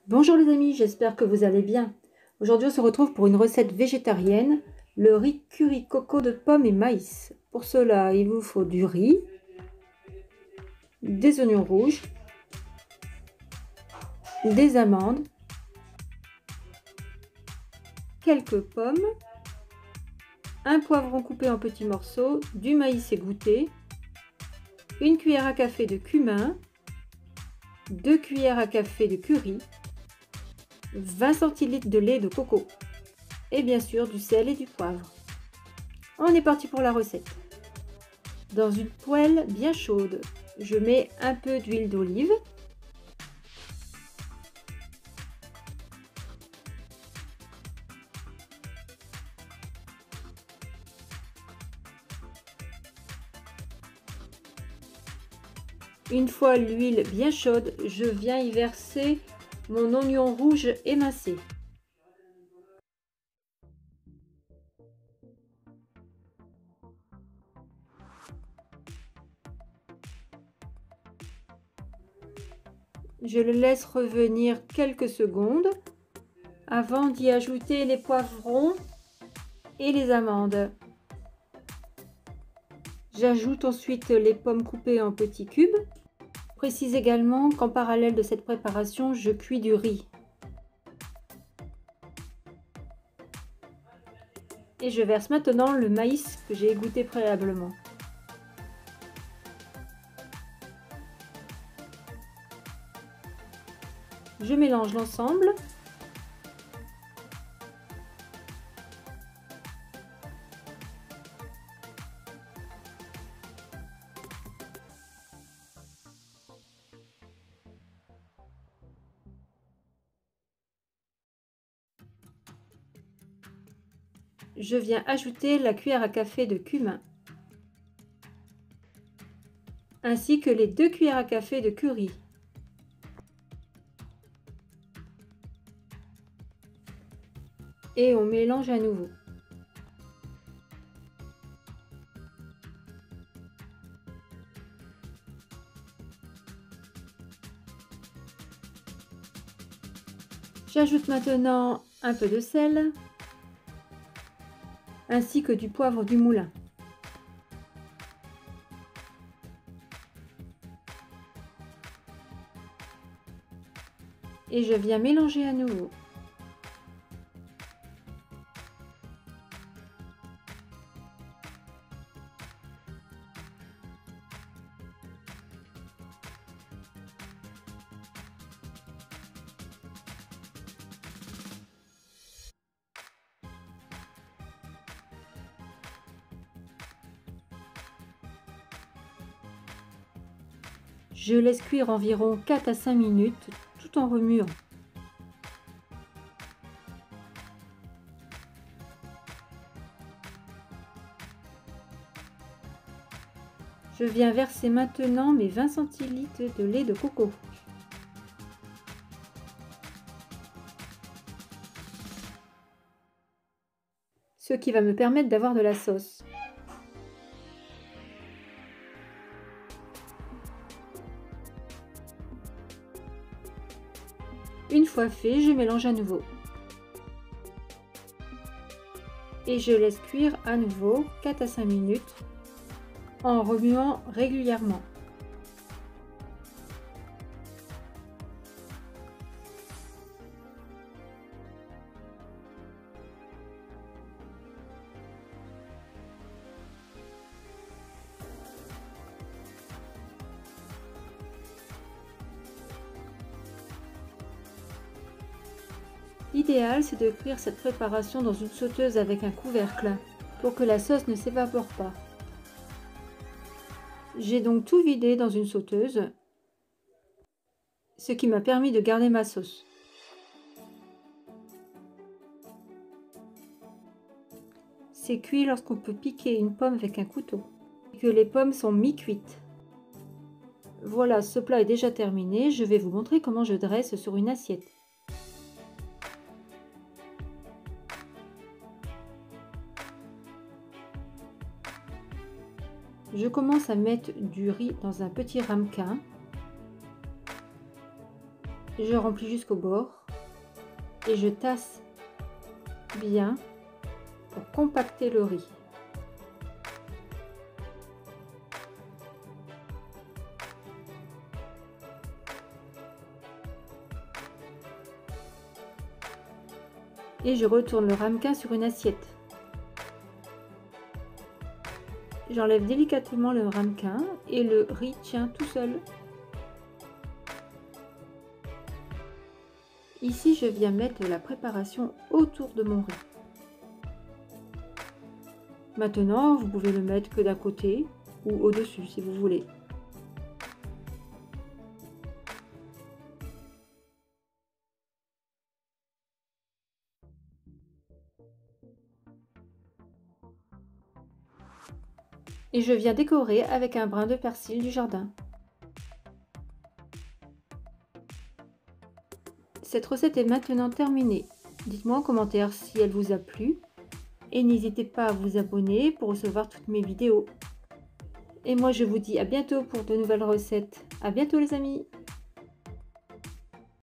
Bonjour les amis, j'espère que vous allez bien. Aujourd'hui on se retrouve pour une recette végétarienne, le riz curry coco de pommes et maïs. Pour cela il vous faut du riz, des oignons rouges, des amandes, quelques pommes, un poivron coupé en petits morceaux, du maïs égoutté, une cuillère à café de cumin, 2 cuillères à café de curry, 20 centilitres de lait de coco et bien sûr du sel et du poivre. On est parti pour la recette. Dans une poêle bien chaude, je mets un peu d'huile d'olive, une fois l'huile bien chaude, je viens y verser mon oignon rouge émincé. Je le laisse revenir quelques secondes avant d'y ajouter les poivrons et les amandes. J'ajoute ensuite les pommes coupées en petits cubes. Je précise également qu'en parallèle de cette préparation, je cuis du riz. Et je verse maintenant le maïs que j'ai égoutté préalablement. Je mélange l'ensemble. Je viens ajouter la cuillère à café de cumin, ainsi que les 2 cuillères à café de curry. Et on mélange à nouveau. J'ajoute maintenant un peu de sel, ainsi que du poivre du moulin. Et je viens mélanger à nouveau. Je laisse cuire environ 4 à 5 minutes tout en remuant. Je viens verser maintenant mes 20 centilitres de lait de coco. Ce qui va me permettre d'avoir de la sauce. Une fois fait, je mélange à nouveau. Et je laisse cuire à nouveau 4 à 5 minutes en remuant régulièrement. L'idéal, c'est de cuire cette préparation dans une sauteuse avec un couvercle pour que la sauce ne s'évapore pas. J'ai donc tout vidé dans une sauteuse, ce qui m'a permis de garder ma sauce. C'est cuit lorsqu'on peut piquer une pomme avec un couteau et que les pommes sont mi-cuites. Voilà, ce plat est déjà terminé. Je vais vous montrer comment je dresse sur une assiette. Je commence à mettre du riz dans un petit ramequin. Je remplis jusqu'au bord et je tasse bien pour compacter le riz. Et je retourne le ramequin sur une assiette. J'enlève délicatement le ramequin et le riz tient tout seul. Ici, je viens mettre la préparation autour de mon riz. Maintenant, vous pouvez le mettre que d'un côté ou au-dessus si vous voulez. Et je viens décorer avec un brin de persil du jardin. Cette recette est maintenant terminée. Dites-moi en commentaire si elle vous a plu et n'hésitez pas à vous abonner pour recevoir toutes mes vidéos. Et moi je vous dis à bientôt pour de nouvelles recettes. À bientôt les amis!